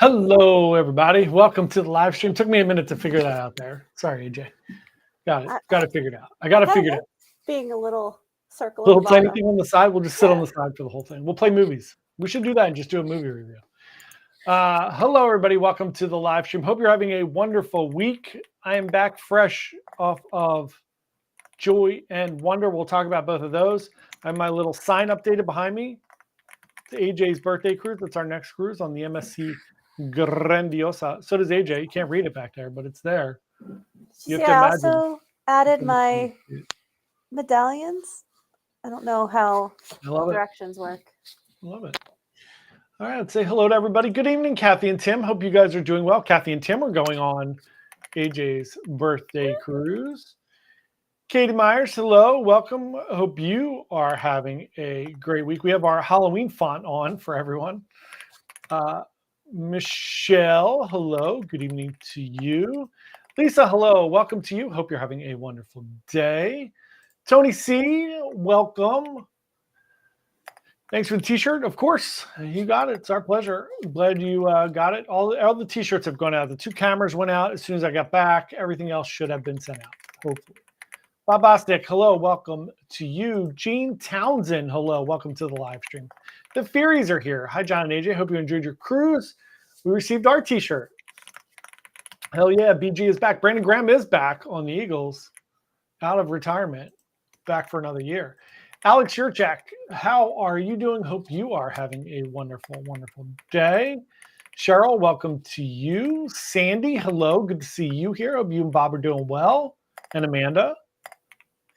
Hello, everybody. Welcome to the live stream. Took me a minute to figure that out there. Sorry, AJ. Got it. Got it figured out. I got it figured out. Being a little circle. Little tiny thing on the side. We'll just sit on the side for the whole thing. We'll play movies. We should do that and just do a movie review. Hello, everybody. Welcome to the live stream. Hope you're having a wonderful week. I am back fresh off of Joy and Wonder. We'll talk about both of those. I have my little sign updated behind me. It's AJ's birthday cruise. That's our next cruise on the MSC Grandiosa. So does AJ. You can't read it back there, but it's there. You have to imagine. I also added my medallions. I don't know how directions work. I love it. All right, let's say hello to everybody. Good evening, Kathy and Tim. Hope you guys are doing well. Kathy and Tim are going on AJ's birthday cruise. Katie Myers, hello. Welcome. Hope you are having a great week. We have our Halloween font on for everyone. Michelle, hello. Good evening to you. Lisa, hello. Welcome to you. Hope you're having a wonderful day. Tony C, welcome. Thanks for the t-shirt. Of course, you got it. It's our pleasure. Glad you got it. All the t-shirts have gone out. The 2 cameras went out as soon as I got back. Everything else should have been sent out, hopefully. Bob Bostic, hello. Welcome to you. Gene Townsend, hello. Welcome to the live stream. The Furies are here. Hi, John and AJ. Hope you enjoyed your cruise. We received our t-shirt. Hell yeah, BG is back. Brandon Graham is back on the Eagles, out of retirement, back for another year. Alex Yurchak, how are you doing? Hope you are having a wonderful, wonderful day. Cheryl, welcome to you. Sandy, hello. Good to see you here. Hope you and Bob are doing well. And Amanda,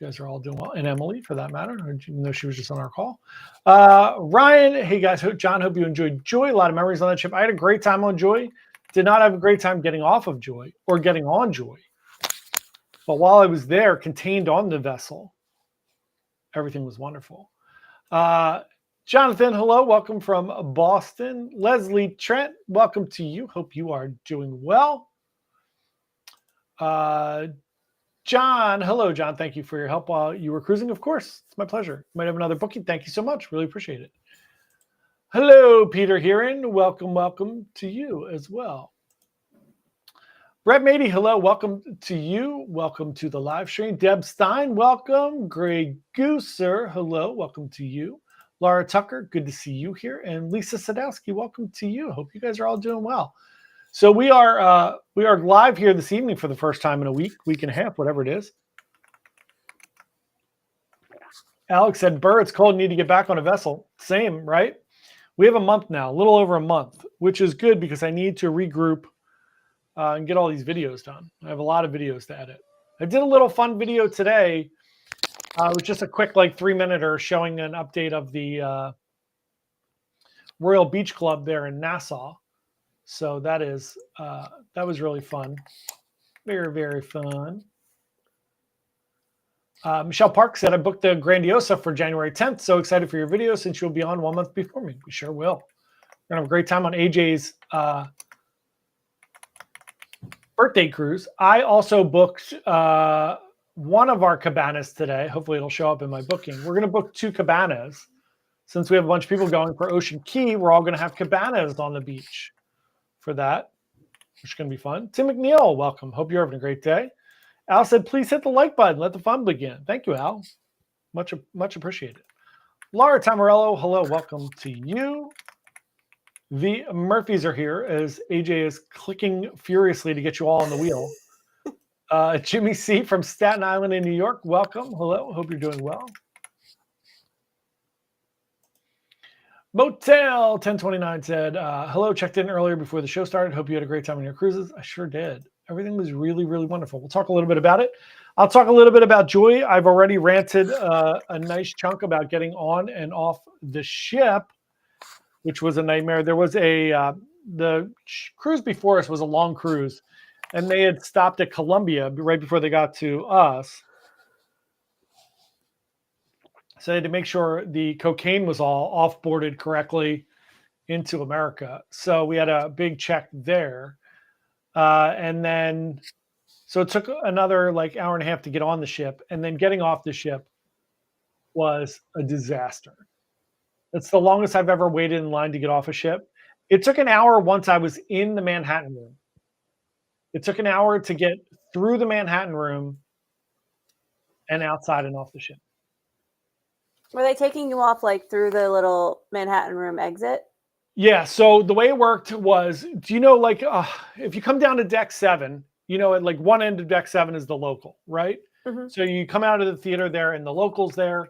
you guys are all doing well. And Emily, for that matter, even though she was just on our call. Ryan, hey guys. John, hope you enjoyed Joy. A lot of memories on that ship. I had a great time on Joy. Did not have a great time getting off of Joy or getting on Joy. But while I was there, contained on the vessel, everything was wonderful. Jonathan, hello. Welcome from Boston. Leslie Trent, welcome to you. Hope you are doing well. John, hello, John. Thank you for your help while you were cruising. Of course, it's my pleasure. You might have another booking. Thank you so much. Really appreciate it. Hello, Peter Heron. Welcome to you as well. Brett Mady, hello. Welcome to you. Welcome to the live stream. Deb Stein, welcome. Greg Gooser, hello. Welcome to you. Laura Tucker, good to see you here. And Lisa Sadowski, welcome to you. Hope you guys are all doing well. So we are live here this evening for the first time in a week and a half, whatever it is. Alex said, Burr, it's cold. Need to get back on a vessel. Same, right? We have a month now, a little over a month, which is good because I need to regroup and get all these videos done. I have a lot of videos to edit. I did a little fun video today. It was just a quick 3-minute showing an update of the Royal Beach Club there in Nassau. So that was really fun. Very, very fun. Michelle Park said, I booked the Grandiosa for January 10th. So excited for your video since you'll be on 1 month before me. We sure will. We're going to have a great time on AJ's birthday cruise. I also booked one of our cabanas today. Hopefully it'll show up in my booking. We're going to book 2 cabanas. Since we have a bunch of people going for Ocean Key, we're all going to have cabanas on the beach for that, which is going to be fun. Tim McNeil, welcome. Hope you're having a great day. Al said, please hit the like button. Let the fun begin. Thank you, Al. Much appreciated. Laura Tamarello, hello. Welcome to you. The Murphys are here as AJ is clicking furiously to get you all on the wheel. Jimmy C. from Staten Island in New York, welcome. Hello. Hope you're doing well. Motel 1029 said, hello, checked in earlier before the show started. Hope you had a great time on your cruises. I sure did. Everything was really, really wonderful. We'll talk a little bit about it. I'll talk a little bit about Joy. I've already ranted a nice chunk about getting on and off the ship, which was a nightmare. There was the cruise before us was a long cruise, and they had stopped at Columbia right before they got to us. So they had to make sure the cocaine was all off-boarded correctly into America. So we had a big check there. And then, so it took another hour and a half to get on the ship. And then getting off the ship was a disaster. It's the longest I've ever waited in line to get off a ship. It took an hour once I was in the Manhattan room. It took an hour to get through the Manhattan room and outside and off the ship. Were they taking you off like through the little Manhattan room exit? Yeah. So the way it worked was, do you know, like, if you come down to deck 7, you know, at like one end of deck 7 is the local, right? Mm-hmm. So you come out of the theater there and the local's there,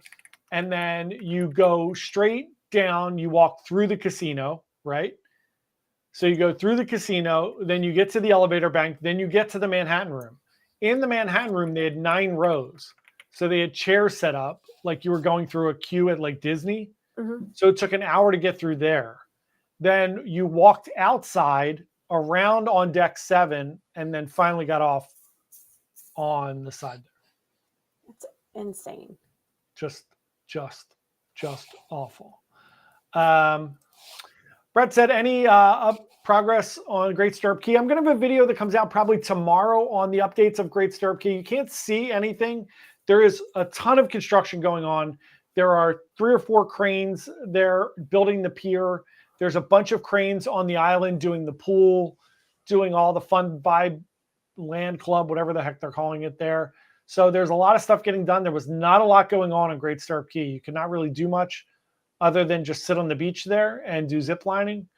and then you go straight down, you walk through the casino, right? So you go through the casino, then you get to the elevator bank, then you get to the Manhattan room. In the Manhattan room, they had 9 rows. So they had chairs set up like you were going through a queue at like Disney. Mm-hmm. So it took an hour to get through there. Then you walked outside around on deck 7 and then finally got off on the side there. It's insane. Just awful. Brett said, any progress on Great Stirrup Key? I'm going to have a video that comes out probably tomorrow on the updates of Great Stirrup Key. You can't see anything. There is a ton of construction going on. There are 3 or 4 cranes. They're building the pier. There's a bunch of cranes on the island doing the pool, doing all the fun Vibe Land Club, whatever the heck they're calling it there. So there's a lot of stuff getting done. There was not a lot going on Great Stirrup Key. You could not really do much other than just sit on the beach there and do zip lining.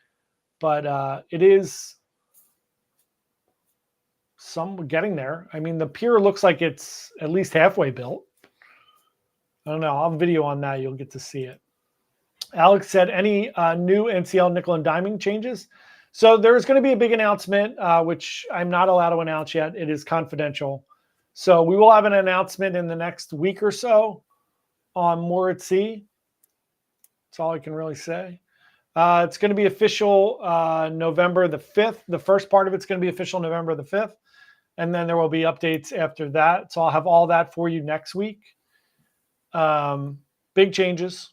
But it is some getting there. I mean, the pier looks like it's at least halfway built. I don't know. I'll have a video on that. You'll get to see it. Alex said, any new NCL nickel and diming changes? So there's going to be a big announcement, which I'm not allowed to announce yet. It is confidential. So we will have an announcement in the next week or so on more at sea. That's all I can really say. It's going to be official November the 5th. The first part of it's going to be official November the 5th. And then there will be updates after that. So I'll have all that for you next week. Big changes.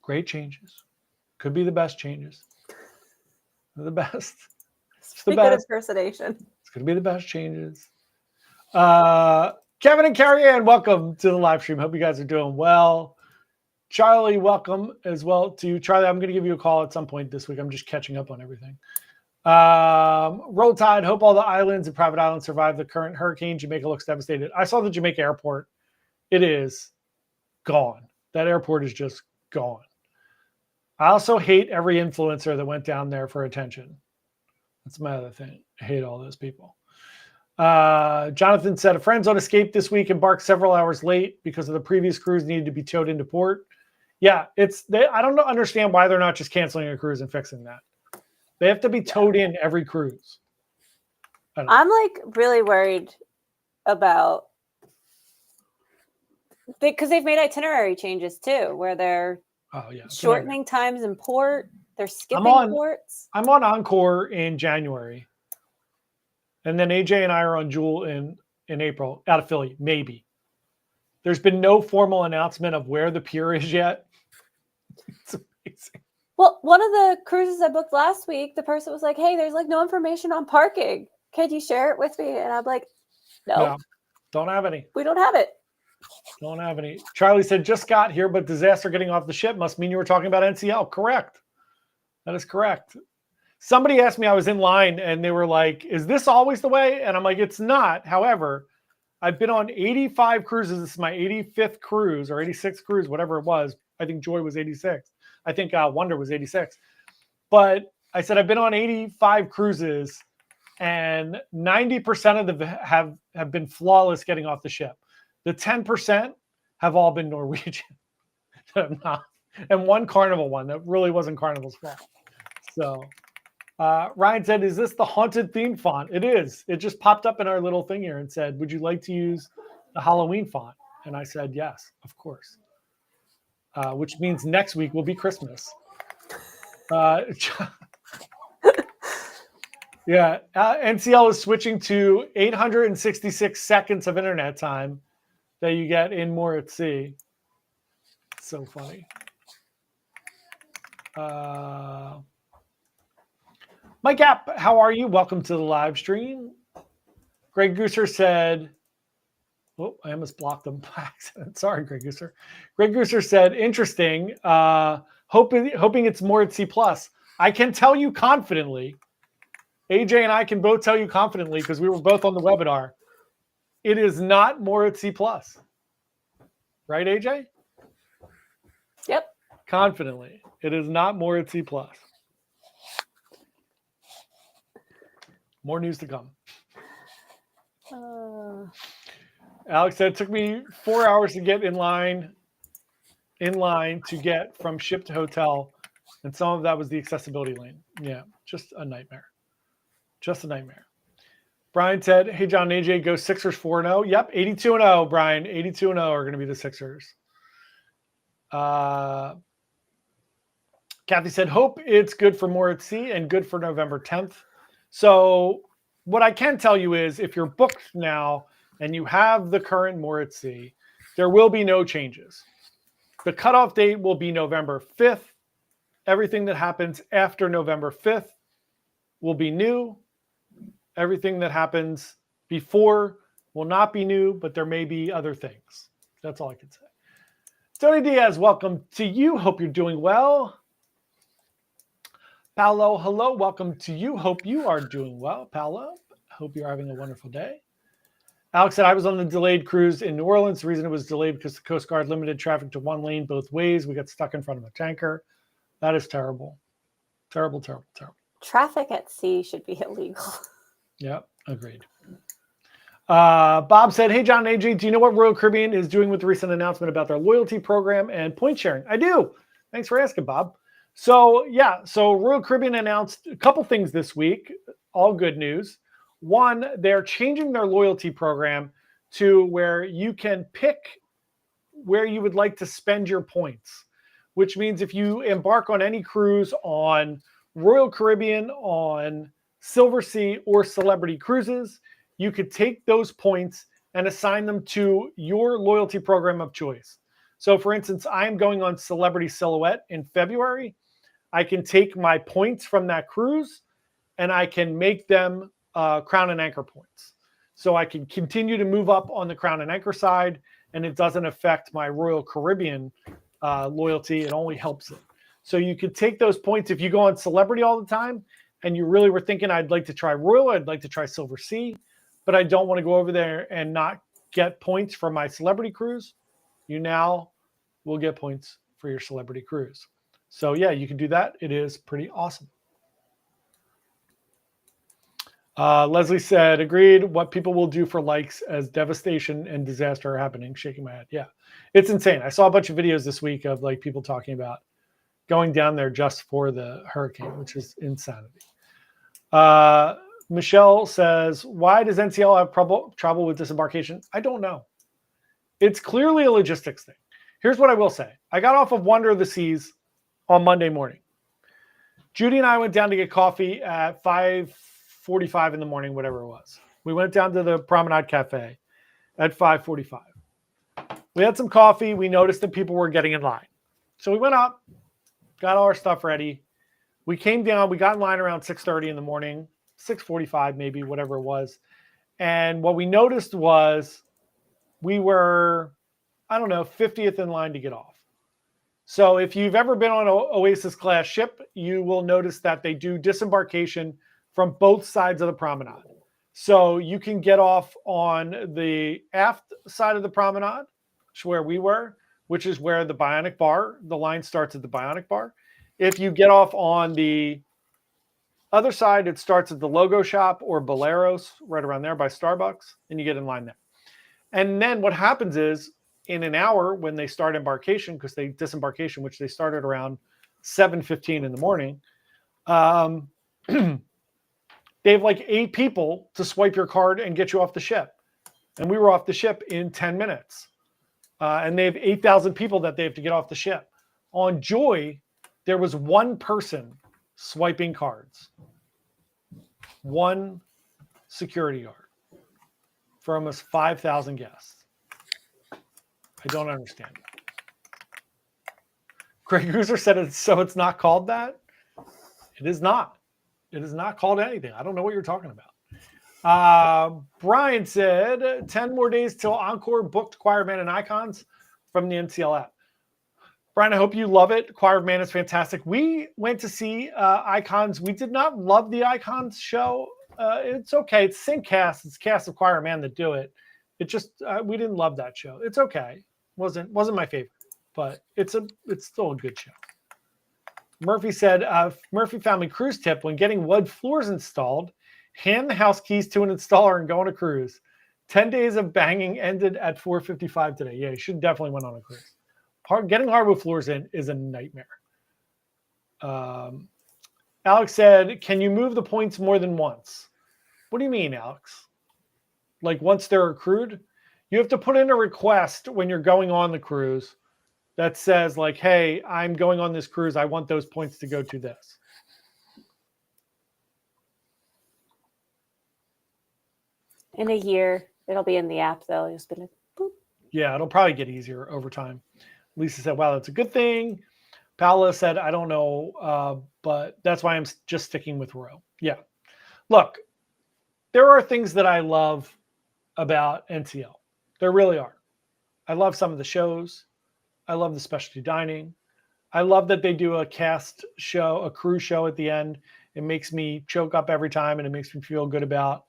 Great changes. Could be the best changes. They're the best. It's the best. Impersonation. It's going to be the best changes. Kevin and Carrie Ann, welcome to the live stream. Hope you guys are doing well. Charlie, welcome as well to you. Charlie, I'm going to give you a call at some point this week. I'm just catching up on everything. Roll Tide, hope all the islands and private islands survive the current hurricane. Jamaica looks devastated. I saw the Jamaica airport. It is gone. That airport is just gone. I also hate every influencer that went down there for attention. That's my other thing. I hate all those people. Jonathan said, a friend zone escaped this week, embarked several hours late because of the previous cruise needed to be towed into port. Yeah, I don't understand why they're not just canceling a cruise and fixing that. They have to be towed in every cruise. I'm like really worried about, because they've made itinerary changes too, where they're shortening times in port. They're skipping ports. I'm on Encore in January. And then AJ and I are on Jewel in April out of Philly, maybe. There's been no formal announcement of where the pier is yet. It's amazing. Well, one of the cruises I booked last week, the person was like, hey, there's like no information on parking. Could you share it with me? And I'm like, no. Don't have any. We don't have it. Don't have any. Charlie said, just got here, but disaster getting off the ship must mean you were talking about NCL. Correct. That is correct. Somebody asked me, I was in line, and they were like, is this always the way? And I'm like, it's not. However, I've been on 85 cruises. This is my 85th cruise or 86th cruise, whatever it was. I think Joy was 86. I think Wonder was 86. But I said, I've been on 85 cruises, and 90% of them have been flawless getting off the ship. The 10% have all been Norwegian. And one Carnival one that really wasn't Carnival's fault. So Ryan said, is this the haunted theme font? It is. It just popped up in our little thing here and said, would you like to use the Halloween font? And I said, yes, of course. Which means next week will be Christmas. NCL is switching to 866 seconds of internet time that you get in More at Sea. So funny. Mike App, how are you? Welcome to the live stream. Greg Gooser said, oh, I almost blocked them by accident. Sorry, Greg Gooser. Greg Gooser said, interesting. Hoping it's More at Sea Plus. I can tell you confidently, AJ and I can both tell you confidently because we were both on the webinar, it is not more at C+. Right, AJ? Yep. Confidently. It is not more at C+. More news to come. Alex said it took me 4 hours to get in line to get from ship to hotel, and some of that was the accessibility lane. Yeah, just a nightmare. Just a nightmare. Brian said, hey, John and AJ, go Sixers 4-0. Yep, 82-0, Brian. 82-0 are going to be the Sixers. Kathy said, hope it's good for more at sea and good for November 10th. So what I can tell you is if you're booked now and you have the current more at sea, there will be no changes. The cutoff date will be November 5th. Everything that happens after November 5th will be new. Everything that happens before will not be new, but there may be other things. That's all I can say. Tony Diaz, welcome to you. Hope you're doing well. Paolo, hello. Welcome to you. Hope you are doing well, Paolo. Hope you're having a wonderful day. Alex said, I was on the delayed cruise in New Orleans. The reason it was delayed because the Coast Guard limited traffic to one lane both ways. We got stuck in front of a tanker. That is terrible. Terrible, terrible, terrible. Traffic at sea should be illegal. Yeah, agreed. Bob said, hey, John and AJ, do you know what Royal Caribbean is doing with the recent announcement about their loyalty program and point sharing? I do. Thanks for asking, Bob. So, yeah, so Royal Caribbean announced a couple things this week, all good news. One, they're changing their loyalty program to where you can pick where you would like to spend your points, which means if you embark on any cruise on Royal Caribbean, on Silver Sea, or Celebrity Cruises, you could take those points and assign them to your loyalty program of choice. So, for instance, I'm going on Celebrity Silhouette in February. I can take my points from that cruise and I can make them Crown and Anchor points. So I can continue to move up on the Crown and Anchor side, and it doesn't affect my Royal Caribbean loyalty. It only helps it. So you could take those points if you go on Celebrity all the time and you really were thinking, I'd like to try Royal, I'd like to try Silver Sea, but I don't want to go over there and not get points for my Celebrity cruise. You now will get points for your Celebrity cruise. So yeah, you can do that. It is pretty awesome. Leslie said, agreed. What people will do for likes as devastation and disaster are happening. Shaking my head. Yeah, it's insane. I saw a bunch of videos this week of like people talking about going down there just for the hurricane, which is insanity. Michelle says, why does NCL have trouble with disembarkation? I don't know. It's clearly a logistics thing. Here's what I will say. I got off of Wonder of the Seas on Monday morning. Judy and I went down to get coffee at 5:45 in the morning, whatever it was. We went down to the Promenade Cafe at 5:45. We had some coffee. We noticed that people were getting in line. So we went up, got all our stuff ready. We came down. We got in line around 6:30 in the morning, 6:45 maybe, whatever it was. And what we noticed was we were, 50th in line to get off. So if you've ever been on an Oasis class ship, you will notice that they do disembarkation from both sides of the promenade. So you can get off on the aft side of the promenade, which is where we were, which is where the Bionic Bar, the line starts at the Bionic Bar. If you get off on the other side, it starts at the Logo Shop or Boleros, right around there by Starbucks, and you get in line there. And then what happens is, in an hour when they start embarkation, because they disembarkation, which they started around 7:15 in the morning, they have like 8 people to swipe your card and get you off the ship. And we were off the ship in 10 minutes. And they have 8,000 people that they have to get off the ship. On Joy, there was one person swiping cards. One security guard for almost 5,000 guests. I don't understand it. Greg Gooser said it's not called that. It is not. It is not called anything. I don't know what you're talking about. Brian said 10 more days till Encore booked Choirman and Icons from the NCL app. Brian, I hope you love it. Choir of Man is fantastic. We went to see Icons. We did not love the Icons show. It's okay. It's the same cast. It's cast of Choir of Man that do it. It just we didn't love that show. It's okay. Wasn't my favorite, but it's still a good show. Murphy said, Murphy found me cruise tip: when getting wood floors installed, hand the house keys to an installer and go on a cruise. 10 days of banging ended at 4:55 today. Yeah, you should definitely went on a cruise. Getting hardwood floors in is a nightmare. Alex said, can you move the points more than once? What do you mean, Alex? Like once they're accrued? You have to put in a request when you're going on the cruise that says like, hey, I'm going on this cruise. I want those points to go to this. In a year, it'll be in the app though. You'll just be like, boop. Yeah, it'll probably get easier over time. Lisa said, wow, that's a good thing. Paola said, I don't know, but that's why I'm just sticking with Row. Yeah. Look, there are things that I love about NCL. There really are. I love some of the shows. I love the specialty dining. I love that they do a cast show, a crew show at the end. It makes me choke up every time, and it makes me feel good about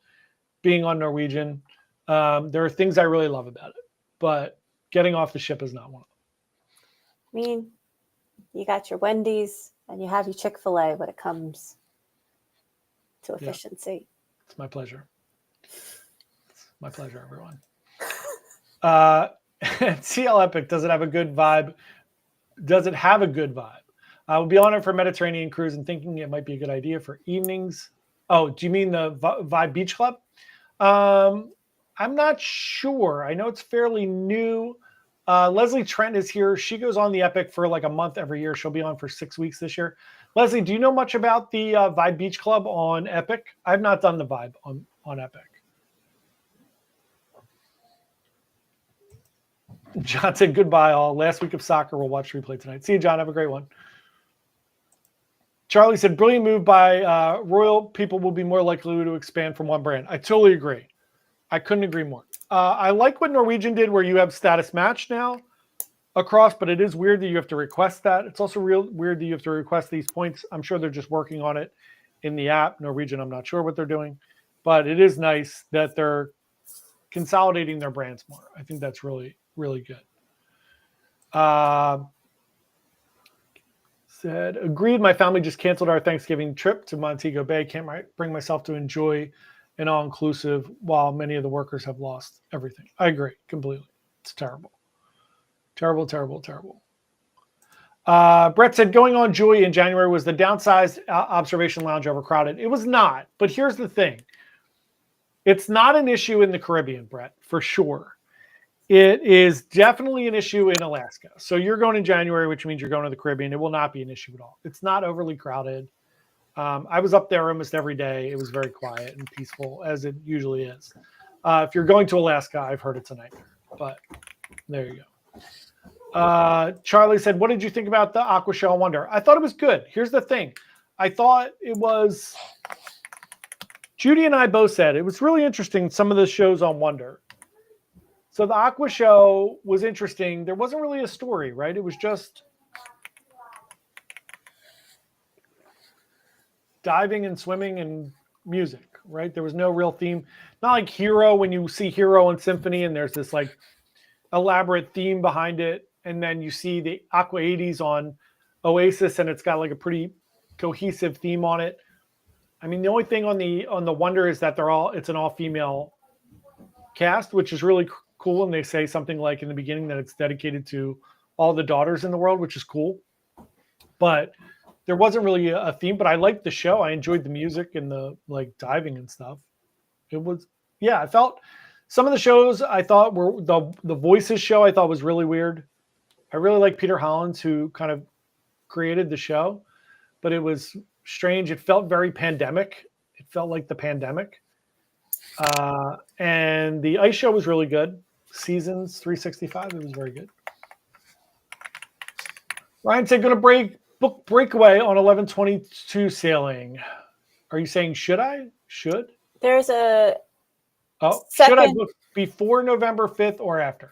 being on Norwegian. There are things I really love about it, but getting off the ship is not one of them. I mean, you got your Wendy's and you have your Chick-fil-A when it comes to efficiency. Yeah. It's my pleasure. It's my pleasure, everyone. CL Epic, does it have a good vibe? Does it have a good vibe? I will be on it for Mediterranean cruise and thinking it might be a good idea for evenings. Oh, do you mean the Vibe Beach Club? I'm not sure. I know it's fairly new. Leslie Trent is here. She goes on the Epic for like a month every year. She'll be on for 6 weeks this year. Leslie, do you know much about the Vibe Beach Club on Epic? I've not done the Vibe on Epic. John said, goodbye all. Last week of soccer. We'll watch replay tonight. See you, John. Have a great one. Charlie said, brilliant move by Royal. People will be more likely to expand from one brand. I totally agree. I couldn't agree more. I like what Norwegian did where you have status match now across, but it is weird that you have to request that. It's also real weird that you have to request these points. I'm sure they're just working on it in the app. Norwegian, I'm not sure what they're doing, but it is nice that they're consolidating their brands more. I think that's really, really good. Said, agreed. My family just canceled our Thanksgiving trip to Montego Bay. Can't bring myself to enjoy an all-inclusive while many of the workers have lost everything. I agree completely. It's terrible. Terrible, terrible, terrible. Brett said, going on Joy in January was the downsized observation lounge overcrowded. It was not. But here's the thing. It's not an issue in the Caribbean, Brett, for sure. It is definitely an issue in Alaska. So you're going in January, which means you're going to the Caribbean. It will not be an issue at all. It's not overly crowded. I was up there almost every day. It was very quiet and peaceful, as it usually is. If you're going to Alaska, I've heard it's a nightmare. But there you go. Charlie said, what did you think about the Aqua Show on Wonder? I thought it was good. Here's the thing. I thought it was... Judy and I both said it was really interesting, some of the shows on Wonder. So the Aqua Show was interesting. There wasn't really a story, right? It was just diving and swimming and music, right? There was no real theme. Not like Hero, when you see Hero and Symphony and there's this like elaborate theme behind it. And then you see the Aqua 80s on Oasis and it's got like a pretty cohesive theme on it. I mean, the only thing on the Wonder is that it's an all-female cast, which is really cool. And they say something like in the beginning that it's dedicated to all the daughters in the world, which is cool. But there wasn't really a theme, but I liked the show. I enjoyed the music and the like diving and stuff. It was, I felt some of the shows I thought were the Voices show I thought was really weird. I really like Peter Hollins, who kind of created the show, but it was strange. It felt very pandemic. It felt like the pandemic. And the ice show was really good. Seasons 365, it was very good. Ryan said, going to book Breakaway on 11/22 sailing. Are you saying should I? Should? There's a should I book before November 5th or after?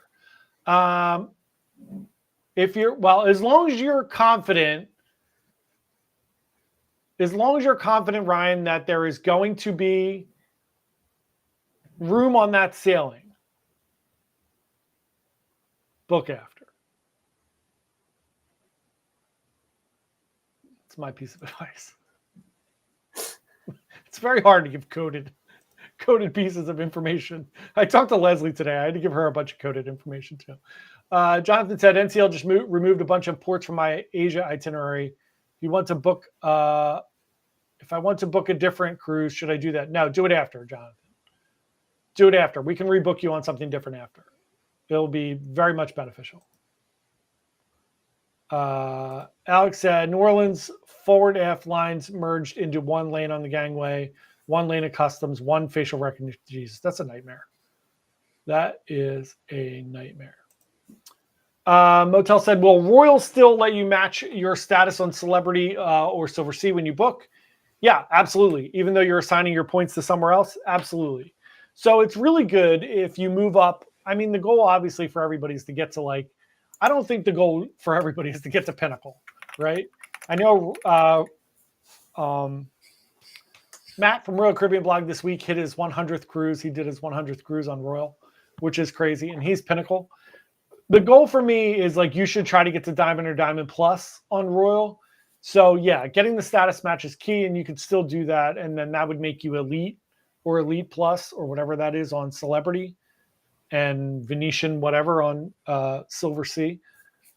as long as you're confident, Ryan, that there is going to be room on that sailing, book after. It's my piece of advice. It's very hard to give coded pieces of information. I talked to Leslie today. I had to give her a bunch of coded information too. Jonathan said, NCL just removed a bunch of ports from my Asia itinerary. If I want to book a different cruise, should I do that? No, do it after, Jonathan. Do it after. We can rebook you on something different after. It'll be very much beneficial. Alex said, New Orleans forward aft lines merged into one lane on the gangway, one lane of customs, one facial recognition. Jesus, that's a nightmare. That is a nightmare. Motel said, will Royal still let you match your status on Celebrity or Silver Sea when you book? Yeah, absolutely. Even though you're assigning your points to somewhere else, absolutely. So it's really good if you move up. I mean, the goal obviously for everybody is to get to I don't think the goal for everybody is to get to Pinnacle, right? I know Matt from Royal Caribbean Blog this week hit his 100th cruise. He did his 100th cruise on Royal, which is crazy, and he's Pinnacle. The goal for me is you should try to get to Diamond or Diamond Plus on Royal. So yeah, getting the status match is key, and you could still do that, and then that would make you Elite or Elite Plus or whatever that is on Celebrity, and Venetian whatever on Silver Sea.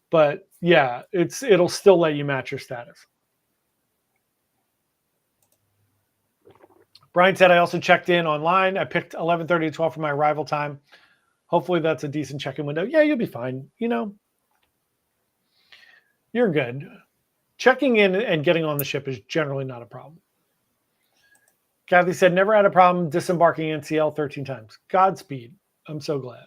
But yeah, it'll still let you match your status. Brian said, I also checked in online. I picked 11:30 to 12 for my arrival time. Hopefully that's a decent check-in window. Yeah, you'll be fine. You're good. Checking in and getting on the ship is generally not a problem. Kathy said, never had a problem disembarking NCL 13 times. Godspeed. I'm so glad.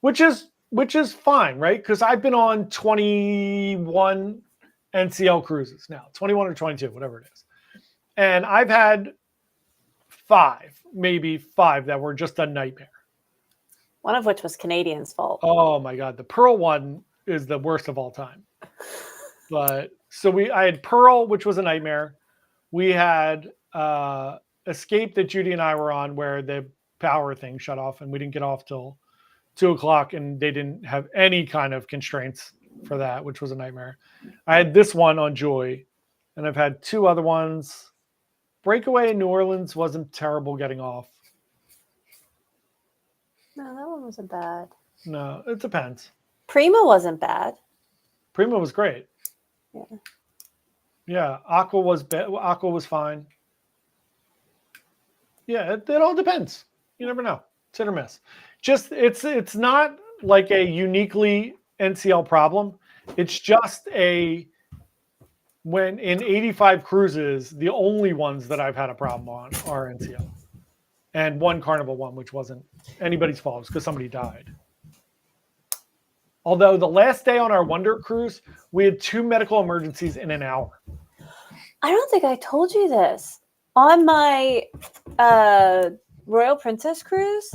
Which is fine, right? Because I've been on 21 NCL cruises now, 21 or 22, whatever it is. And I've had maybe five that were just a nightmare. One of which was Canadian's fault. Oh my God. The Pearl one is the worst of all time. But I had Pearl, which was a nightmare. We had Escape that Judy and I were on where the power thing shut off and we didn't get off till 2:00 and they didn't have any kind of constraints for that, which was a nightmare. I had this one on Joy and I've had two other ones. Breakaway in New Orleans wasn't terrible getting off. No, that one wasn't bad. No, it depends. Prima wasn't bad. Prima was great. Yeah. Yeah, Aqua was fine. Yeah, it all depends. You never know. It's hit or miss. Just it's not like a uniquely NCL problem. It's just when in 85 cruises, the only ones that I've had a problem on are NCL. And one Carnival one, which wasn't anybody's fault. It was because somebody died. Although the last day on our Wonder cruise, we had 2 medical emergencies in an hour. I don't think I told you this. On my Royal Princess cruise,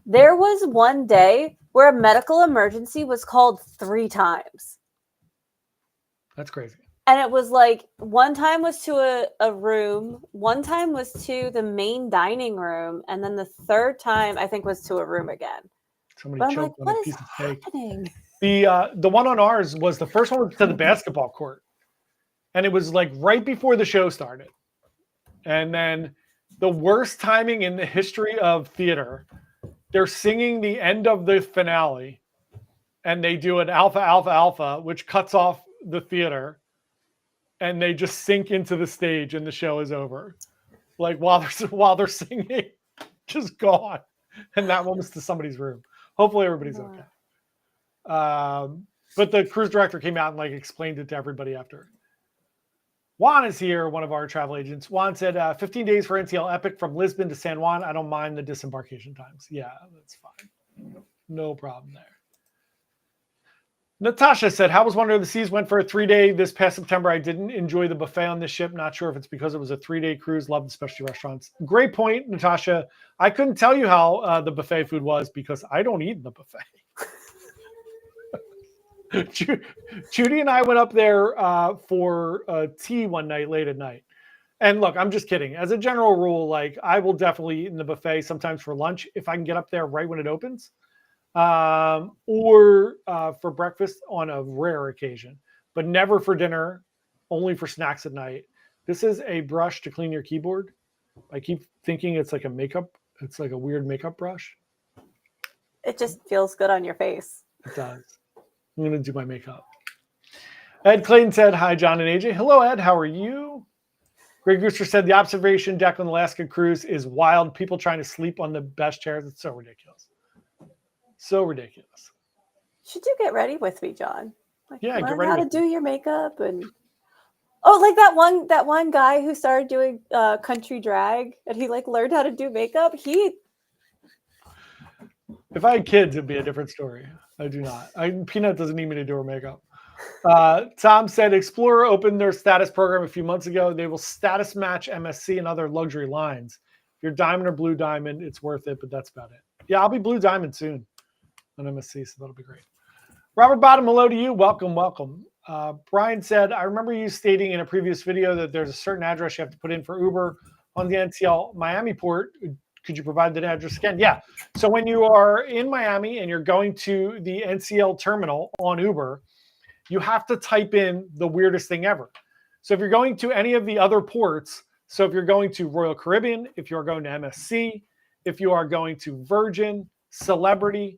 there was one day where a medical emergency was called 3 times. That's crazy. And it was one time was to a room, one time was to the main dining room, and then the third time I think was to a room again. Somebody choked on a piece of steak. The one on ours was the first one was to the basketball court. And it was right before the show started. And then the worst timing in the history of theater, they're singing the end of the finale and they do an alpha, alpha, alpha, which cuts off the theater and they just sink into the stage and the show is over. While they're singing, just gone. And that one was to somebody's room. Hopefully everybody's okay. But the cruise director came out and explained it to everybody after. Juan is here, one of our travel agents. Juan said 15 days for NCL Epic from Lisbon to San Juan. I don't mind the disembarkation times. Yeah, that's fine. No problem there. Natasha said, how was Wonder of the Seas? Went for a 3-day this past September. I didn't enjoy the buffet on this ship. Not sure if it's because it was a 3-day cruise. Loved the specialty restaurants. Great point, Natasha. I couldn't tell you how the buffet food was because I don't eat the buffet. Judy and I went up there for tea one night, late at night. And look, I'm just kidding. As a general rule, like I will definitely eat in the buffet sometimes for lunch if I can get up there right when it opens, or for breakfast on a rare occasion, but never for dinner, only for snacks at night. This is a brush to clean your keyboard. I keep thinking it's like it's like a weird makeup brush. It just feels good on your face. It does. I'm going to do my makeup. Ed Clayton said, hi, John and AJ. Hello, Ed. How are you? Greg Gooster said, the observation deck on the Alaska cruise is wild. People trying to sleep on the best chairs. It's so ridiculous. So ridiculous. Should you get ready with me, John? Like, Yeah, get learn ready how to with do your makeup and like that one guy who started doing country drag and he like learned how to do makeup. If I had kids, it'd be a different story. I do not. Peanut doesn't need me to do her makeup. Tom said Explorer opened their status program a few months ago. They will status match MSC and other luxury lines. If you're diamond or blue diamond, it's worth it, but that's about it. Yeah, I'll be blue diamond soon on MSC, so that'll be great. Robert Bottom, hello to you. Welcome, welcome. Brian said, I remember you stating in a previous video that there's a certain address you have to put in for Uber on the NCL Miami port. Could you provide that address again? Yeah. So when you are in Miami and you're going to the NCL terminal on Uber, you have to type in the weirdest thing ever. So if you're going to any of the other ports, so if you're going to Royal Caribbean, if you're going to MSC, if you are going to Virgin, Celebrity,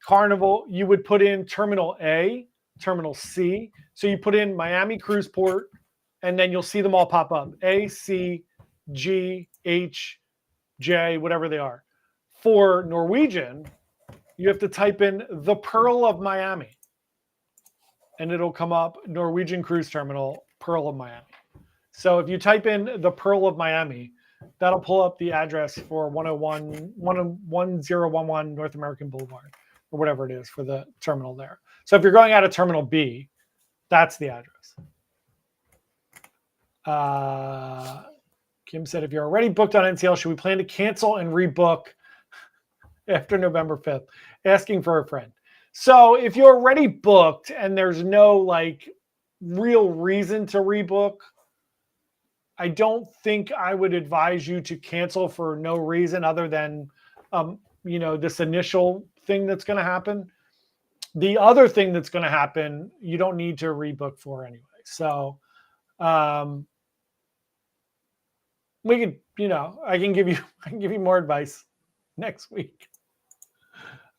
Carnival, you would put in Terminal A, Terminal C. So you put in Miami Cruise Port, and then you'll see them all pop up. A, C, G, H, J, whatever they are. For Norwegian, you have to type in the Pearl of Miami. And it'll come up Norwegian Cruise Terminal, Pearl of Miami. So if you type in the Pearl of Miami, that'll pull up the address for 1011 North American Boulevard, or whatever it is for the terminal there. So if you're going out of Terminal B, that's the address. Kim said, if you're already booked on NCL, should we plan to cancel and rebook after November 5th? Asking for a friend. So if you're already booked and there's no like real reason to rebook, I don't think I would advise you to cancel for no reason other than, this initial thing that's going to happen. The other thing that's going to happen, you don't need to rebook for anyway. So we could, I can give you more advice next week.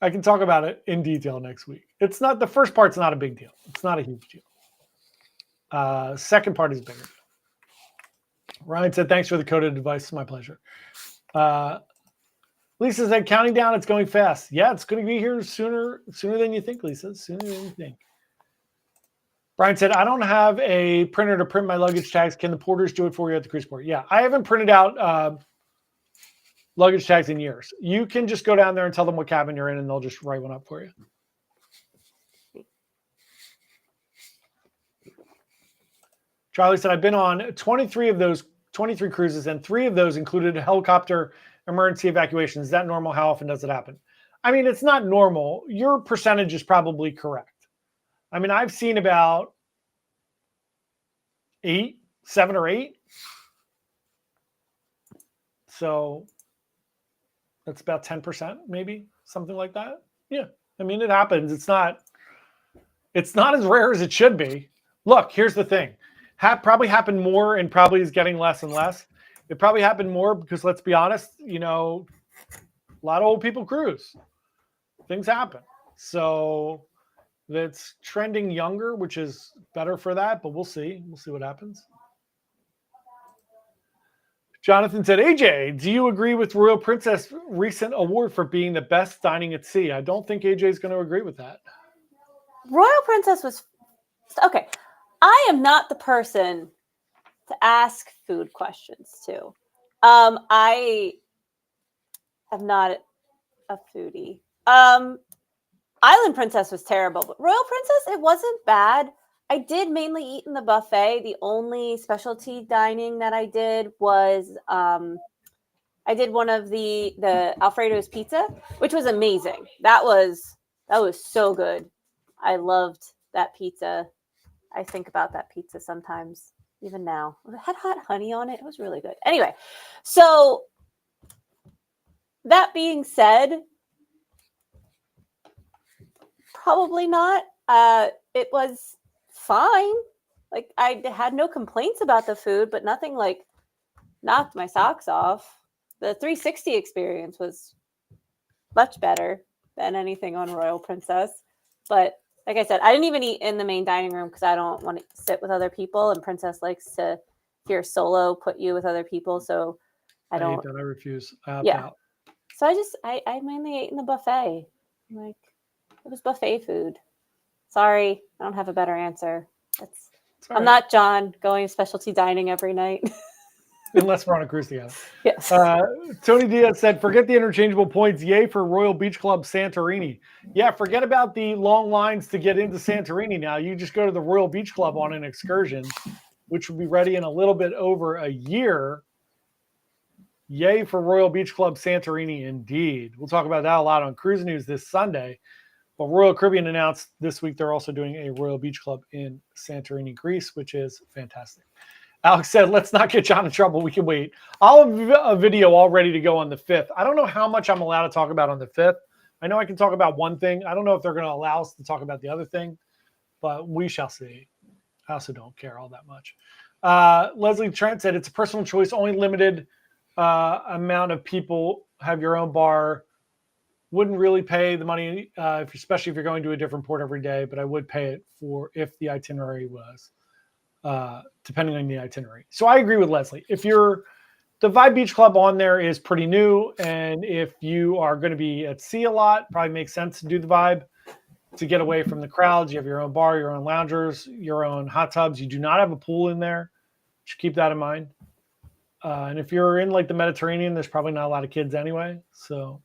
I can talk about it in detail next week. It's not, the first part's not a big deal. It's not a huge deal. Second part is bigger. Ryan said, thanks for the coded advice. My pleasure. Lisa said, counting down, it's going fast. Yeah, it's going to be here sooner than you think, Lisa. Sooner than you think. Brian said, I don't have a printer to print my luggage tags. Can the porters do it for you at the cruise port? Yeah, I haven't printed out luggage tags in years. You can just go down there and tell them what cabin you're in, and they'll just write one up for you. Charlie said, I've been on 23 of those 23 cruises, and 3 of those included helicopter emergency evacuation. Is that normal? How often does it happen? I mean, it's not normal. Your percentage is probably correct. I mean, I've seen about 7 or 8. So that's about 10%, maybe something like that. Yeah. I mean, it happens. It's not as rare as it should be. Look, here's the thing. Probably happened more and probably is getting less and less. It probably happened more because, let's be honest, a lot of old people cruise. Things happen. So that's trending younger, which is better for that, but we'll see. We'll see what happens. Jonathan said, AJ, do you agree with Royal Princess' recent award for being the best dining at sea? I don't think AJ is going to agree with that. Royal Princess was okay. I am not the person to ask food questions to. I am not a foodie. Island Princess was terrible, but Royal Princess, it wasn't bad. I did mainly eat in the buffet. The only specialty dining that I did was I did one of the Alfredo's pizza, which was amazing. That was so good. I loved that pizza. I think about that pizza sometimes, even now. It had hot honey on it. It was really good. Anyway, so that being said, probably not. It was fine. Like, I had no complaints about the food, but nothing like knocked my socks off. The 360 experience was much better than anything on Royal Princess. But like I said, I didn't even eat in the main dining room because I don't want to sit with other people. And Princess likes to, if you're solo, put you with other people. So I don't. hate that. I refuse. I opt Yeah. out. So I mainly ate in the buffet. Like, it was buffet food. Sorry, I don't have a better answer. I'm not John going specialty dining every night. Unless we're on a cruise together. Yes. Tony Diaz said, forget the interchangeable points. Yay for Royal Beach Club Santorini. Yeah, forget about the long lines to get into Santorini now. You just go to the Royal Beach Club on an excursion, which will be ready in a little bit over a year. Yay for Royal Beach Club Santorini indeed. We'll talk about that a lot on Cruise News this Sunday. But Royal Caribbean announced this week they're also doing a Royal Beach Club in Santorini, Greece, which is fantastic. Alex said, let's not get John in trouble. We can wait. I'll have a video all ready to go on the 5th. I don't know how much I'm allowed to talk about on the 5th. I know I can talk about one thing. I don't know if they're going to allow us to talk about the other thing, but we shall see. I also don't care all that much. Leslie Trent said, it's a personal choice. Only limited amount of people have your own bar. Wouldn't really pay the money, especially if you're going to a different port every day, but I would pay it for if the itinerary was. Depending on the itinerary. So I agree with Leslie. If the Vibe Beach Club on there is pretty new, and if you are going to be at sea a lot, probably makes sense to do the Vibe to get away from the crowds. You have your own bar, your own loungers, your own hot tubs. You do not have a pool in there. Just keep that in mind. And if you're in like the Mediterranean, there's probably not a lot of kids anyway. So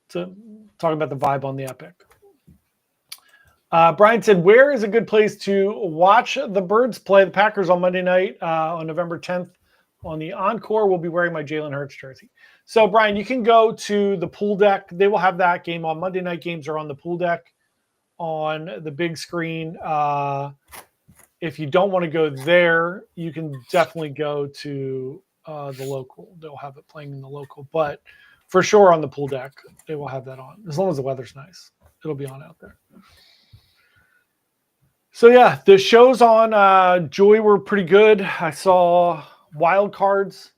to talk about the Vibe on the Epic. Brian said, where is a good place to watch the Birds play the Packers on Monday night on November 10th on the Encore? We'll be wearing my Jalen Hurts jersey. So, Brian, you can go to the pool deck. They will have that game on Monday night. Games are on the pool deck on the big screen. If you don't want to go there, you can definitely go to the local. They'll have it playing in the local. But for sure on the pool deck, they will have that on. As long as the weather's nice, it'll be on out there. So, yeah, the shows on Joy were pretty good. I saw Wild Cards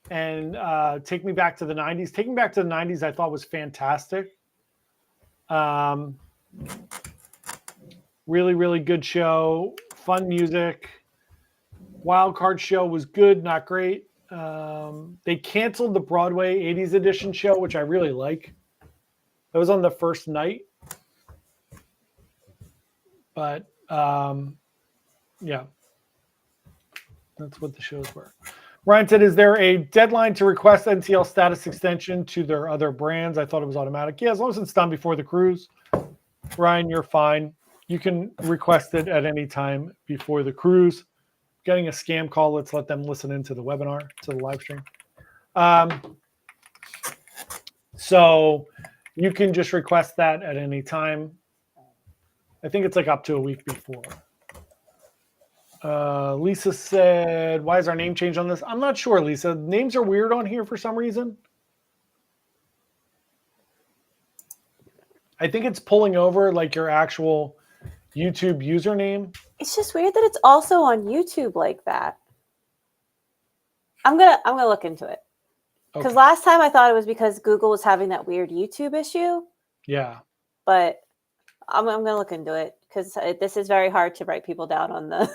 and Take Me Back to the 90s. Take Me Back to the 90s I thought was fantastic. Really, really good show. Fun music. Wild Card show was good, not great. They canceled the Broadway 80s edition show, which I really like. That was on the first night. But yeah, that's what the shows were. Ryan said, is there a deadline to request NCL status extension to their other brands? I thought it was automatic. Yeah, as long as it's done before the cruise. Ryan, you're fine. You can request it at any time before the cruise. Getting a scam call, let's let them listen into the webinar, to the live stream. So you can just request that at any time. I think it's like up to a week before. Lisa said, why is our name changed on this? I'm not sure, Lisa. Names are weird on here for some reason. I think it's pulling over like your actual YouTube username. It's just weird that it's also on YouTube like that. I'm gonna look into it. Because last time I thought it was because Google was having that weird YouTube issue. Yeah. But I'm gonna look into it because this is very hard to write people down on the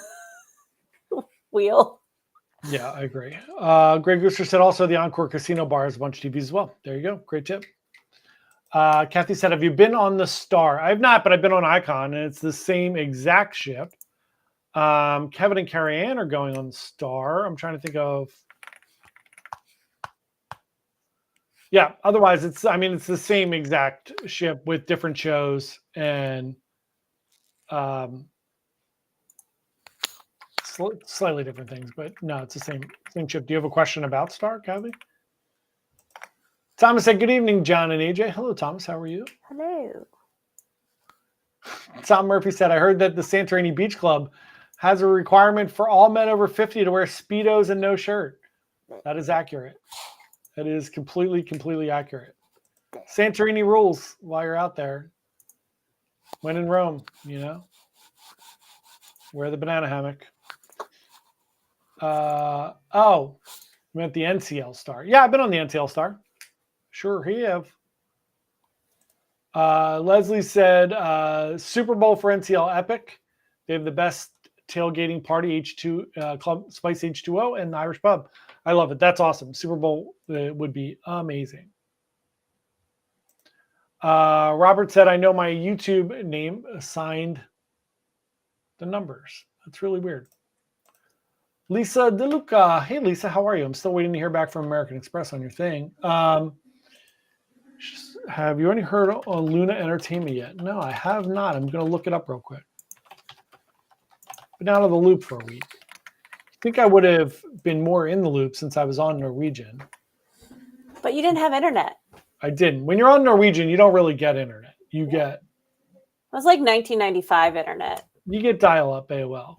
wheel. Yeah, I agree. Greg Gooster said also the Encore Casino Bar has a bunch of TVs as well. There you go. Great tip. Kathy said, have you been on the Star? I have not, but I've been on Icon, and it's the same exact ship. Kevin and Carrie Ann are going on the Star. I'm trying to think of. Yeah, otherwise it's the same exact ship with different shows and slightly different things, but no, it's the same ship. Do you have a question about Star, Kathy? Thomas said, good evening, John and AJ. Hello, Thomas. How are you? Hello. Tom Murphy said, I heard that the Santorini Beach Club has a requirement for all men over 50 to wear Speedos and no shirt. That is accurate. That is completely accurate. Santorini rules while you're out there. When in Rome, wear the banana hammock. Oh, you meant the NCL Star. Yeah, I've been on the NCL Star. Sure have. Leslie said, Super Bowl for NCL Epic. They have the best tailgating party H2 Club Spice H2O and the Irish Pub. I love it. That's awesome. Super Bowl would be amazing. Robert said, I know my YouTube name assigned the numbers. That's really weird. Lisa DeLuca. Hey, Lisa, how are you? I'm still waiting to hear back from American Express on your thing. Have you any heard of Luna Entertainment yet? No, I have not. I'm going to look it up real quick. Been out of the loop for a week. I think I would have been more in the loop since I was on Norwegian. But you didn't have internet. I didn't. When you're on Norwegian, you don't really get internet. You get... It was like 1995 internet. You get dial-up AOL.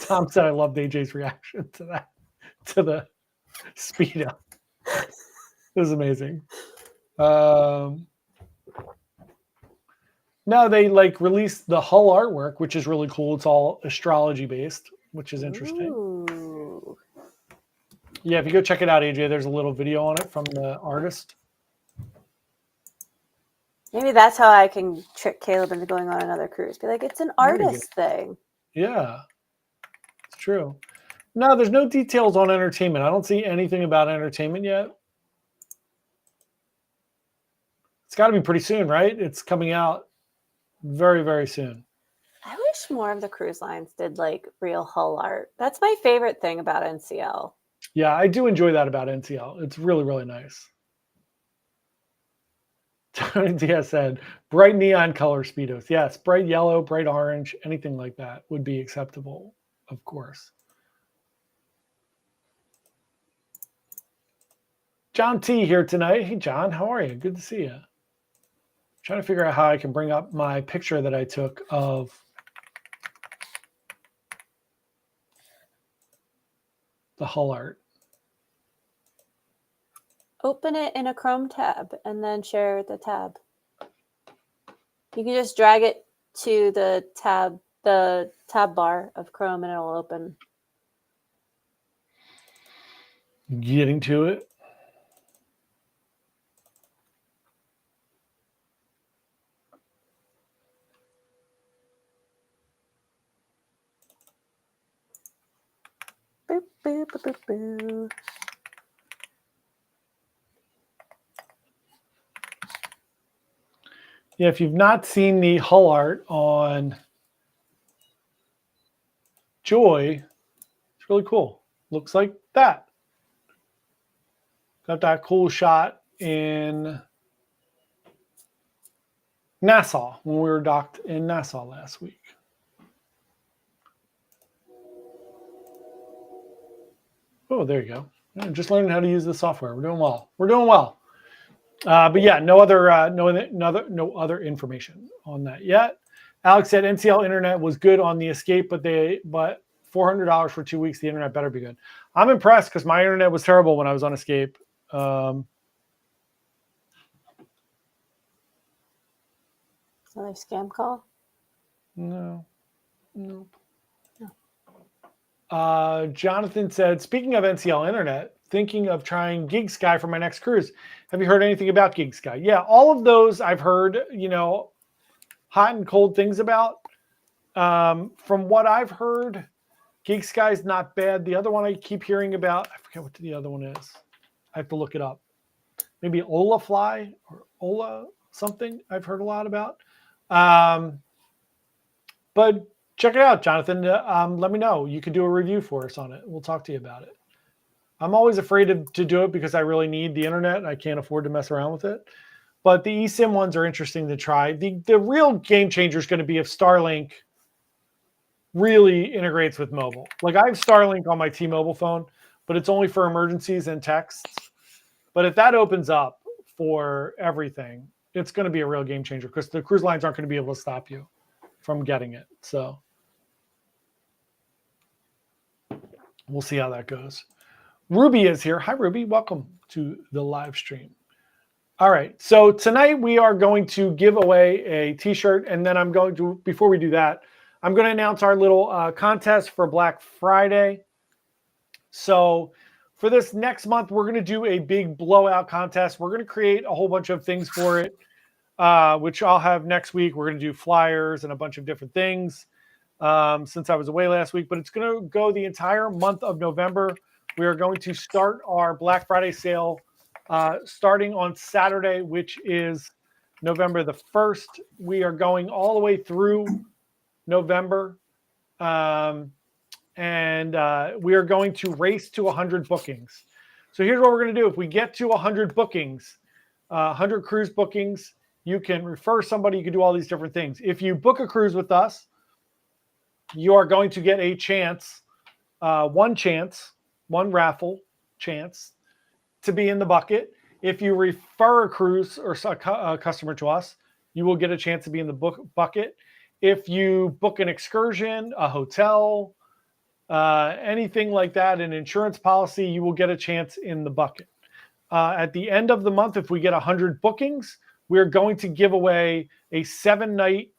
Tom said I loved AJ's reaction to that, to the speed up. It was amazing. Now they released the Hull artwork, which is really cool. It's all astrology based, which is interesting. Ooh. Yeah, if you go check it out, AJ, there's a little video on it from the artist. Maybe that's how I can trick Caleb into going on another cruise. Be like, it's an artist thing. Yeah, it's true. No, there's no details on entertainment. I don't see anything about entertainment yet. It's got to be pretty soon, right? It's coming out very soon. I wish more of the cruise lines did real hull art. That's my favorite thing about NCL. Yeah, I do enjoy that about NCL. It's really nice. Tony Diaz said, bright neon color Speedos. Yes, bright yellow, bright orange, anything like that would be acceptable, of course. John T here tonight. Hey, John, how are you? Good to see you. Trying to figure out how I can bring up my picture that I took of the hull art. Open it in a Chrome tab and then share the tab. You can just drag it to the tab bar of Chrome and it'll open. Getting to it. Boop, boop, boop, boop, boop. Yeah, if you've not seen the hull art on Joy, it's really cool. Looks like that. Got that cool shot in Nassau when we were docked in Nassau last week. Oh, there you go. Just learning how to use the software. We're doing well. We're doing well. But yeah, no other information on that yet. Alex said NCL internet was good on the Escape, but $400 for 2 weeks. The internet better be good. I'm impressed because my internet was terrible when I was on Escape. Another scam call? No. Jonathan said, speaking of NCL internet, thinking of trying GigSky for my next cruise. Have you heard anything about GigSky? Yeah, all of those I've heard, hot and cold things about. From what I've heard, GigSky is not bad. The other one I keep hearing about, I forget what the other one is. I have to look it up. Maybe Olafly or Ola something I've heard a lot about. But check it out, Jonathan. Let me know. You could do a review for us on it. We'll talk to you about it. I'm always afraid to do it because I really need the internet and I can't afford to mess around with it. But the eSIM ones are interesting to try. The real game changer is going to be if Starlink really integrates with mobile. I have Starlink on my T-Mobile phone, but it's only for emergencies and texts. But if that opens up for everything, it's going to be a real game changer because the cruise lines aren't going to be able to stop you from getting it. So we'll see how that goes. Ruby is here. Hi, Ruby. Welcome to the live stream. All right. So tonight we are going to give away a t-shirt. And then I'm going to, before we do that, I'm going to announce our little contest for Black Friday. So for this next month, we're going to do a big blowout contest. We're going to create a whole bunch of things for it, which I'll have next week. We're going to do flyers and a bunch of different things since I was away last week. But it's going to go the entire month of November. We are going to start our Black Friday sale starting on Saturday, which is November the 1st. We are going all the way through November. And we are going to race to 100 bookings. So here's what we're going to do. If we get to 100 bookings, 100 cruise bookings, you can refer somebody. You can do all these different things. If you book a cruise with us, you are going to get a chance, one raffle chance to be in the bucket. If you refer a cruise or a customer to us, you will get a chance to be in the bucket. If you book an excursion, a hotel, anything like that, an insurance policy, you will get a chance in the bucket. At the end of the month, if we get 100 bookings, we're going to give away a 7-night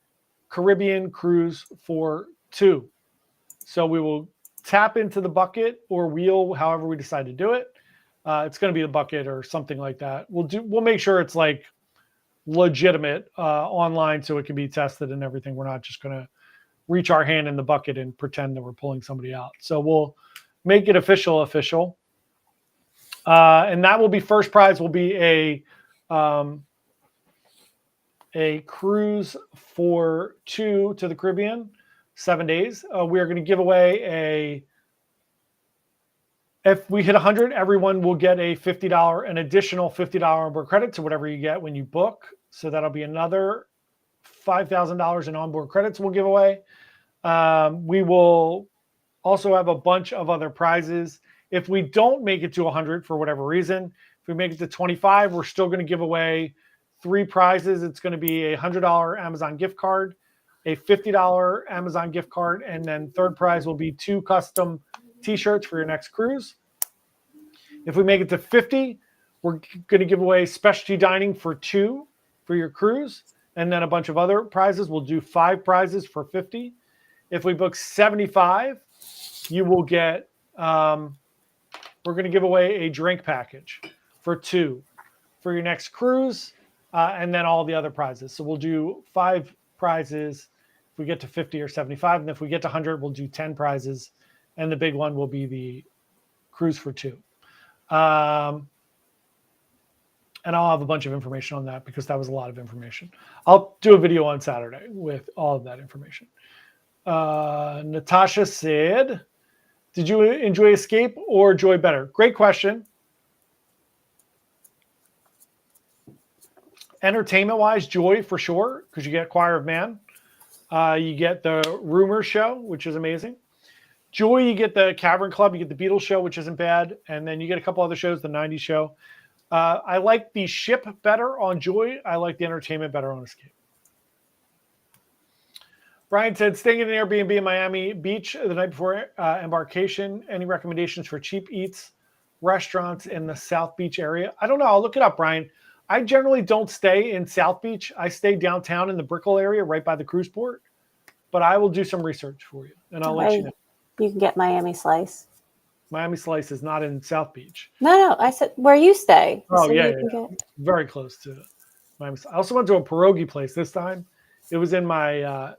Caribbean cruise for 2. So we will tap into the bucket or wheel, however we decide to do it. It's going to be a bucket or something like that. We'll make sure it's like legitimate online so it can be tested and everything. We're not just going to reach our hand in the bucket and pretend that we're pulling somebody out. So we'll make it official. And that will be first prize will be a cruise for 2 to the Caribbean, 7 days. We are going to give away if we hit 100, everyone will get an additional $50 onboard credit to whatever you get when you book. So that'll be another $5,000 in onboard credits we'll give away. We will also have a bunch of other prizes. If we don't make it to 100 for whatever reason, if we make it to 25, we're still going to give away 3 prizes. It's going to be a $100 Amazon gift card, a $50 Amazon gift card, and then third prize will be 2 custom t-shirts for your next cruise. If we make it to 50, we're going to give away specialty dining for 2 for your cruise, and then a bunch of other prizes. We'll do 5 prizes for 50. If we book 75, you will get, we're going to give away a drink package for 2 for your next cruise, and then all the other prizes. So we'll do 5 prizes if we get to 50 or 75. And if we get to 100, we'll do 10 prizes. And the big one will be the cruise for 2. And I'll have a bunch of information on that because that was a lot of information. I'll do a video on Saturday with all of that information. Natasha said, did you enjoy Escape or Joy better? Great question. Entertainment-wise, Joy for sure, because you get Choir of Man. You get the Rumor Show, which is amazing. Joy, you get the Cavern Club, you get the Beatles show, which isn't bad, and then you get a couple other shows, the 90s show. I like the ship better on Joy. I like the entertainment better on Escape. Brian said, staying in an Airbnb in Miami Beach the night before embarkation. Any recommendations for cheap eats, restaurants in the South Beach area? I don't know. I'll look it up, Brian. I generally don't stay in South Beach. I stay downtown in the Brickell area right by the cruise port. But I will do some research for you, and I'll let you know. You can get Miami Slice. Miami Slice is not in South Beach. No. I said where you stay. Oh, yeah. Very close to Miami. I also went to a pierogi place this time. It was in my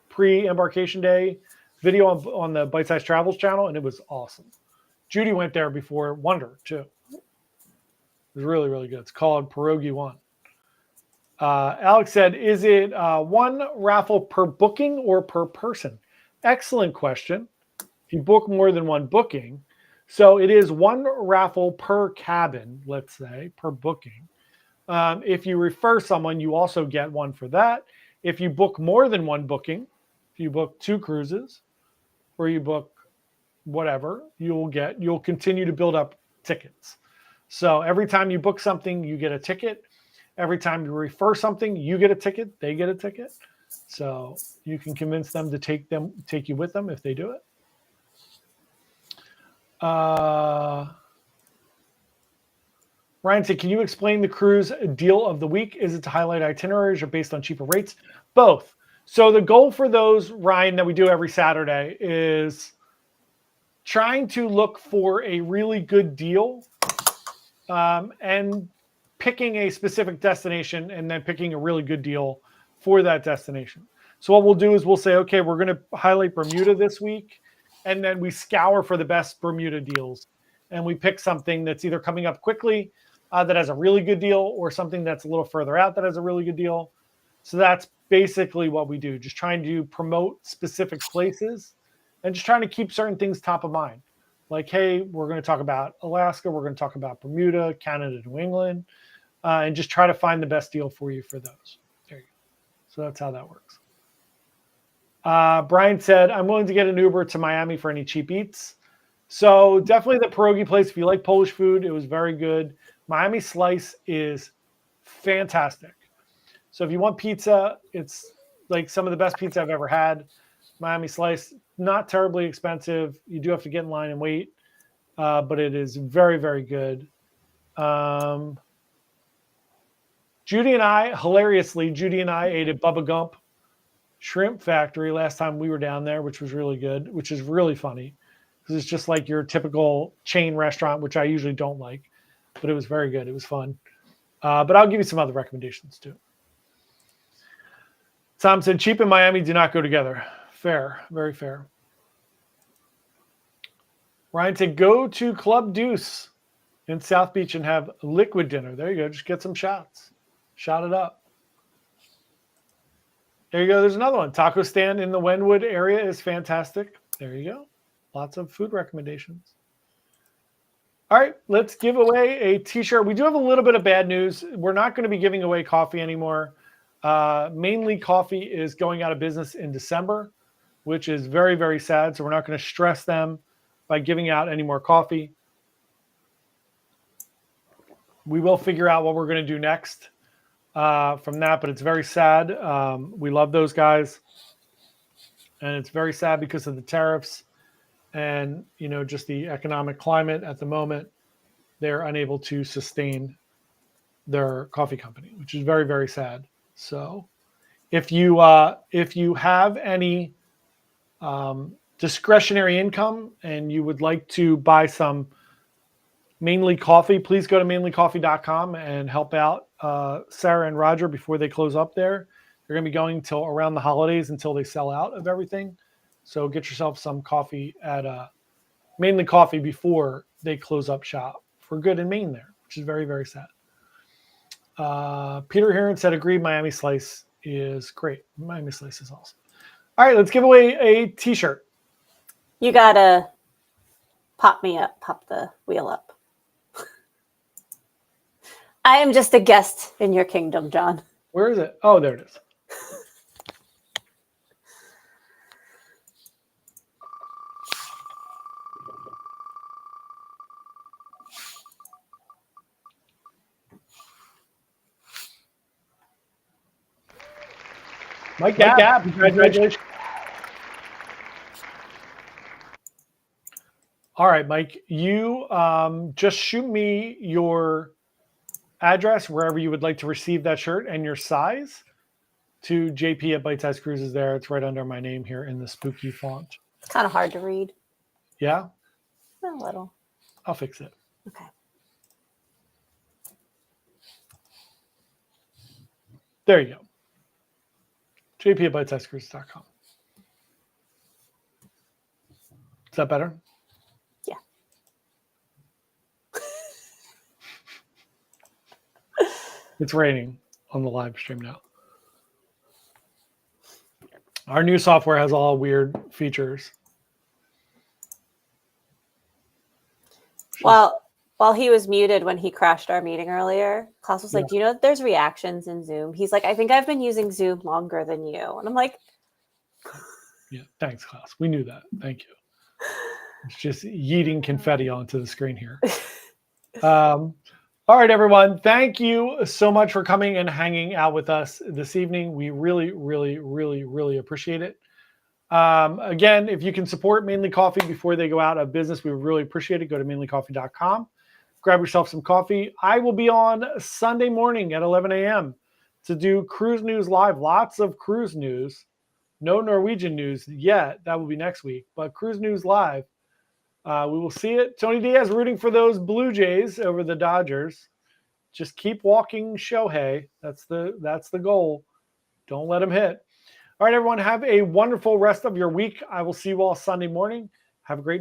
pre-embarkation day video on the Bite Size Travels channel, and it was awesome. Judy went there before Wonder, too. It was really, really good. It's called Pierogi One. Alex said, is it 1 raffle per booking or per person? Excellent question. If you book more than 1 booking, so it is 1 raffle per cabin, let's say, per booking. If you refer someone, you also get 1 for that. If you book more than 1 booking, if you book 2 cruises, or you book whatever, you'll continue to build up tickets. So every time you book something, you get a ticket. every time you refer something, you get a ticket, they get a ticket. So you can convince them to take you with them if they do it. Ryan said, can you explain the cruise deal of the week? Is it to highlight itineraries or based on cheaper rates? Both. So the goal for those, Ryan, that we do every Saturday is trying to look for a really good deal and picking a specific destination and then picking a really good deal for that destination. So what we'll do is we'll say, okay, we're going to highlight Bermuda this week. And then we scour for the best Bermuda deals. And we pick something that's either coming up quickly that has a really good deal or something that's a little further out that has a really good deal. So that's basically what we do, just trying to promote specific places and just trying to keep certain things top of mind. Like, hey, we're going to talk about Alaska, we're going to talk about Bermuda, Canada, New England, and just try to find the best deal for you for those. There you go. So that's how that works. Brian said, I'm willing to get an Uber to Miami for any cheap eats. So definitely the pierogi place. If you like Polish food, it was very good. Miami Slice is fantastic. So if you want pizza, it's like some of the best pizza I've ever had. Miami Slice, not terribly expensive. You do have to get in line and wait, but it is very, very good. Judy and I ate at Bubba Gump Shrimp Factory last time we were down there, which was really good, which is really funny because it's just like your typical chain restaurant, which I usually don't like, but it was very good. It was fun. But I'll give you some other recommendations too. Tom said, cheap and Miami do not go together. Fair, very fair. Ryan said, go to Club Deuce in South Beach and have liquid dinner. There you go. Just get some shots. Shot it up. There you go. There's another one. Taco stand in the Wynwood area is fantastic. There you go. Lots of food recommendations. All right, let's give away a t-shirt. We do have a little bit of bad news. We're not going to be giving away coffee anymore. Mainly Coffee is going out of business in December, which is very, very sad. So we're not going to stress them by giving out any more coffee. We will figure out what we're going to do next from that, but it's very sad. We love those guys. And it's very sad because of the tariffs and, just the economic climate at the moment. They're unable to sustain their coffee company, which is very, very sad. So if you have any discretionary income and you would like to buy some Mainly Coffee, please go to mainlycoffee.com and help out Sarah and Roger before they close up there. They're going to be going till around the holidays until they sell out of everything. So get yourself some coffee at Mainly Coffee before they close up shop for good in Maine there, which is very, very sad. Peter Heron said, agreed, Miami Slice is great. Miami Slice is awesome. All right, let's give away a t-shirt. You got to pop the wheel up. I am just a guest in your kingdom, John. Where is it? Oh, there it is. Mike Gabb, congratulations. All right, Mike, you just shoot me your address wherever you would like to receive that shirt and your size to JP at Bite Size Cruises there. It's right under my name here in the spooky font. It's kind of hard to read. Yeah? A little. I'll fix it. Okay. There you go. JP at bitesizecruises.com. Is that better? Yeah. It's raining on the live stream now. Our new software has all weird features. While he was muted when he crashed our meeting earlier, Klaus was like, do you know that there's reactions in Zoom? He's like, I think I've been using Zoom longer than you. And I'm like, yeah, thanks, Klaus. We knew that. Thank you. It's just yeeting confetti onto the screen here. All All right, everyone. Thank you so much for coming and hanging out with us this evening. We really, really, really, really appreciate it. Again, if you can support Mainly Coffee before they go out of business, we would really appreciate it. Go to mainlycoffee.com. Grab yourself some coffee. I will be on Sunday morning at 11 a.m. to do Cruise News Live. Lots of cruise news. No Norwegian news yet. That will be next week. But Cruise News Live. We will see it. Tony Diaz rooting for those Blue Jays over the Dodgers. Just keep walking Shohei. That's the goal. Don't let him hit. All right, everyone. Have a wonderful rest of your week. I will see you all Sunday morning. Have a great night.